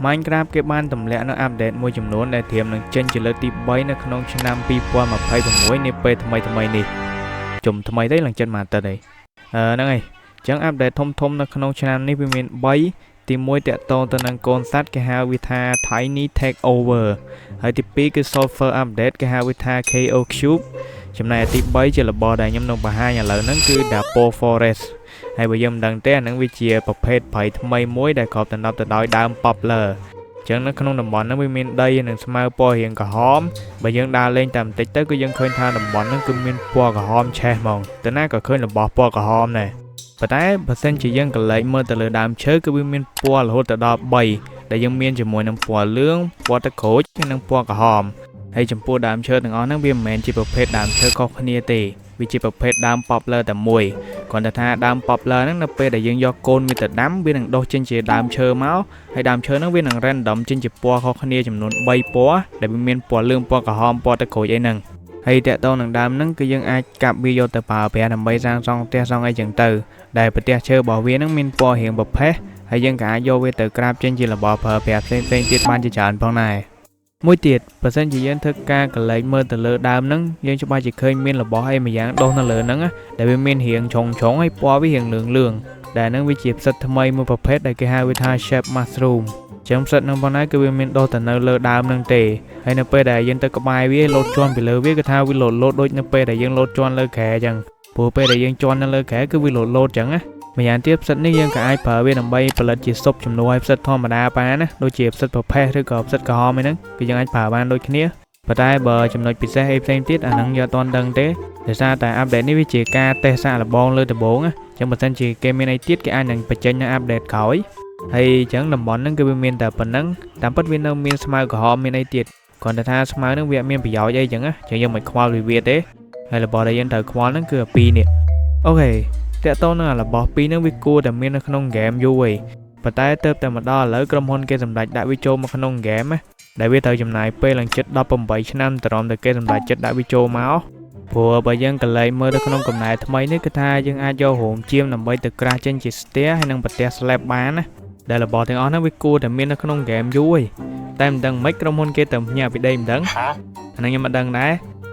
Minecraft គេបានទម្លាក់នៅអាប់ដេតមួយចំនួនដែលត្រៀមនឹងចេញជាលើកទី3នៅក្នុងឆ្នាំ2026នាពេលថ្មីនេះជុំថ្មីទេឡើងចិត្តមកអាទិត្យអីហ្នឹងហើយអញ្ចឹងអាប់ដេតធំនៅក្នុងឆ្នាំនេះវាមាន3ទី1តាក់ទងទៅនឹងកូនសត្វគេហៅវាថា Tiny Takeover ហើយទី2គឺ Sulfur Update គេហៅវាថា KO Cube ចំណែកទី3ជារបស់ដែលខ្ញុំនឹងបង្ហាញឥឡូវហ្នឹងគឺ Dapo Forest ហើយបើយើងមិនដឹងទេអាហ្នឹងវាជាប្រភេទព្រៃថ្មីមួយដែលគ្របដណ្ដប់ទៅដោយដើម Poplar អញ្ចឹងនៅក្នុងតំបន់ហ្នឹងវាមានដីនិងស្មៅពណ៌រាងក្រហមបើយើងដើរលេងតាមបន្តិចទៅគឺយើងឃើញថាតំបន់ហ្នឹងគឺមានពណ៌ក្រហមឆេះហ្មងទៅណាក៏ឃើញរបស់ពណ៌ក្រហមដែរប៉ុន្តែបើសិនជាយើងកលែងមើលទៅលើដើមឈើគឺវាមានពណ៌រហូតដល់3ដែលយើងមានជាមួយនឹងពណ៌លឿងពណ៌ទឹកក្រូចនិងពណ៌ក្រហមហើយចំពោះដើមឈើទាំងអស់ហ្នឹងវាមិនមែនជាប្រភេទដើមឈើខុសគ្នាទេវាជាប្រភេទដើម Poplar តែមួយគ្រាន់តែថាដើម Poplar ហ្នឹងនៅពេលដែលយើងយកកូនវាទៅដាំវានឹងដុះចេញជាដើមឈើមកហើយដើមឈើហ្នឹងវានឹង random ចេញជាពណ៌ខុសគ្នាចំនួន3ពណ៌ដែលវាមានពណ៌លឿងពណ៌ក្រហមពណ៌ទឹកក្រូចអីហ្នឹងហើយតាក់ទងនឹងដើមហ្នឹងគឺយើងអាចកាប់វាយកទៅប្រើប្រាស់ដើម្បីសាងសង់ផ្ទះសង់អីចឹងទៅដែលប្រទេសឈើរបស់វាហ្នឹងមានពណ៌រាងប្រផេះហើយយើងក៏អាចយកវាទៅក្រាបចេញជារបស់ប្រើប្រាស់ផ្សេងទៀតបានជាច្រើនផងដែរមួយទៀតបើសិនជាយើងធ្វើការកលែងមើលទៅលើដើមហ្នឹងយើងច្បាស់ជាឃើញមានរបស់អីមួយយ៉ាងដុះនៅលើហ្នឹងដែលវាមានរាងឆុងហើយពណ៌វារាងលឿងដែលហ្នឹងវាជាផ្សិតថ្មីមួយប្រភេទដែលគេហៅវាថា Shape Mushroom ចឹងផ្សិតហ្នឹងផងដែរគឺវាមានដុះទៅនៅលើដើមហ្នឹងទេហើយនៅពេលដែលយើងទៅក្បែរវាលោតជាន់ពីលើវាគឺថាវាលោតដូចនៅពេលដែលយើងលោតជាន់លើក្រែចឹងព្រោះពេលដែលយើងជាន់នៅលើក្រែគឺវាលោតចឹងណាម្យ៉ាងទៀតផ្សិតនេះយើងក៏អាចប្រើវាដើម្បីផលិតជាស៊ុបជំនួសឲ្យផ្សិតធម្មតាបានណាដូចជាផ្សិតប្រផេះឬក៏ផ្សិតក្រហមអីហ្នឹងគឺយើងអាចប្រើបានដូចគ្នាប៉ុន្តែបើចំណុចពិសេសអីផ្សេងទៀតអាហ្នឹងយើងអត់ទាន់ដឹងទេដោយសារតែអាប់ដេតនេះវាជាការតេស្តសាកល្បងលើដំបូងណាចឹងបើសិនជាគេមានអីទៀតគេអាចនឹងបញ្ចេញនៅអាប់ដេតក្រោយហើយចឹងតំបន់ហ្នឹងគឺវាមានតែប៉ុណ្្នឹងតាមពិតវានៅមានស្មៅក្រហមមានអីទៀតគ្រាន់តែថាស្មៅហ្នឹងវាអត់មានប្រយោជន៍អីចឹងណាចឹងយើងមិនខ្វល់វាទេហើយរបស់ដែលយើងត្រូវខ្វល់ហ្នឹងគឺពីរនេះអូខេតាក់ទងនឹងរបស់ពីរហ្នឹងវាគួរតែមាននៅក្នុងហ្គេមយូរហើយប៉ុន្តែទៅតែមកដល់ឥឡូវក្រុមហ៊ុនគេសម្រេចដាក់វាចូលមកក្នុងហ្គេមណាដែលវាត្រូវចំណាយពេលឡើងជិត18ឆ្នាំទៅរំតែគេសម្រេចចិត្តដាក់វាចូលមកព្រោះបើយើងកលែងមើលទៅក្នុងកំណែថ្មីនេះគឺថាយើងអាចយករោមជាមដើម្បីទៅក្រាស់ចេញជាស្ទះហើយនឹងប្រទះ slab បានណាដែលរបស់ទាំងអស់ហ្នឹងវាគួរតែមាននៅក្នុងហ្គេមយូរហើយតែមិនដឹងមិនក្រុមហ៊ុនគេទៅញាក់ពីដីមិនដឹងអាហ្នឹងខ្ញុំមិនដឹងដែរ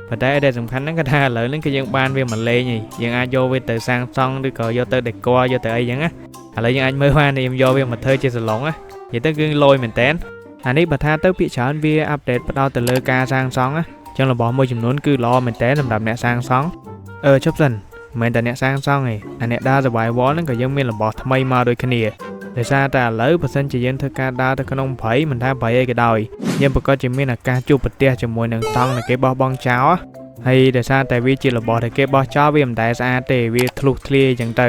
ប៉ុន្តែដែលសំខាន់ហ្នឹងគឺថាឥឡូវហ្នឹងគឺយើងបានវាមកលេងហើយយើងអាចយកវាទៅសាងសង់ឬក៏យកទៅ decor យកទៅអីចឹងណាឥឡូវយើងអាចមើលបានខ្ញុំយកវាមកធ្វើជាសាឡុងណានិយាយទៅគឺលយមែនតើអានេះបើថាទៅភាគច្រើនវាអាប់ដេតផ្ដោតទៅលើការសាងសង់ណាចឹងរបស់មួយចំនួនគឺល្អមែនតើសម្រាប់អ្នកសាងសង់ជប់សិនមិនមែនតែអ្នកសាងសង់ទេអាអ្នកដើរ survival ហ្នឹងក៏យើងមានរបស់ថ្មីមកដូចគ្នាដោយសារតែឥឡូវបើសិនជាយើងធ្វើការដើរទៅក្នុងព្រៃមិនថាព្រៃអីក៏ដោយយើងប្រកាសជាមានឱកាសជួបប្រទះជាមួយនឹងតង់ដែលគេបោះបង់ចោលហើយដោយសារតែវាជារបស់ដែលគេបោះចោលវាមិនដែលស្អាតទេវាធ្លុះធ្លាយអញ្ចឹងទៅ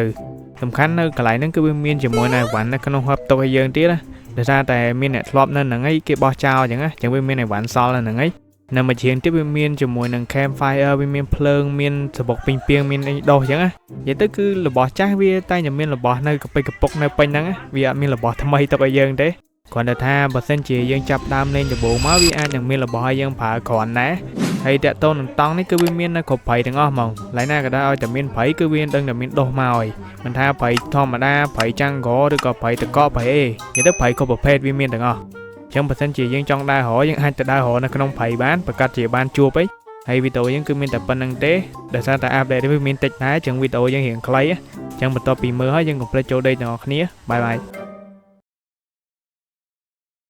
សំខាន់នៅកន្លែងហ្នឹងគឺវាមានជាមួយនឹងអីវ៉ាន់នៅក្នុងហបតុកឲ្យយើងទៀតណាដោយសារតែមានអ្នកធ្លាប់នៅហ្នឹងឯងគេបោះចោលអញ្ចឹងណាអញ្ចឹងវាមានអីវ៉ាន់សល់នៅហ្នឹងឯងនៅមួយជាងទៀតវាមានជាមួយនឹង campfire វាមានភ្លើងមានសបុកពីងពីងមានអីដោះអញ្ចឹងណានិយាយទៅគឺរបស់ចាស់វាតែតែមានរបស់នៅកពិកកពុកនៅពេញហ្នឹងវាអត់មានរបស់ថ្មីទុកឲ្យយើងទេគ្រាន់តែថាបើសិនជាយើងចាប់ដើមលេងដំបូងមកវាអាចនឹងមានរបស់ឲ្យយើងប្រើគ្រាន់ដែរហើយតាក់ទងនឹងតង់នេះគឺវាមាននៅគ្រប់ព្រៃទាំងអស់ហ្មងឡើយណាក៏ដោយឲ្យតែមានព្រៃគឺវាដឹងតែមានដោះមកហើយមិនថាព្រៃធម្មតាព្រៃចាំងក្រឬក៏ព្រៃតកព្រៃអីនិយាយទៅព្រៃគ្រប់ប្រភេទវាមានទាំងអស់ចឹងបើសិនជាយើងចង់ដើររយើងអាចទៅដើររនៅក្នុងព្រៃបានប្រកាសជាបានជួបអីហើយវីដេអូយើងគឺមានតែប៉ុណ្្នឹងទេដោយសារតែអាប់ដេតវាមានតិចដែរចឹងវីដេអូយើងរៀងខ្លីចឹងបន្ទាប់ពីមើលហើយយើងកុំភ្លេចចូលដេកទាំងអស់គ្នាបាយបាយ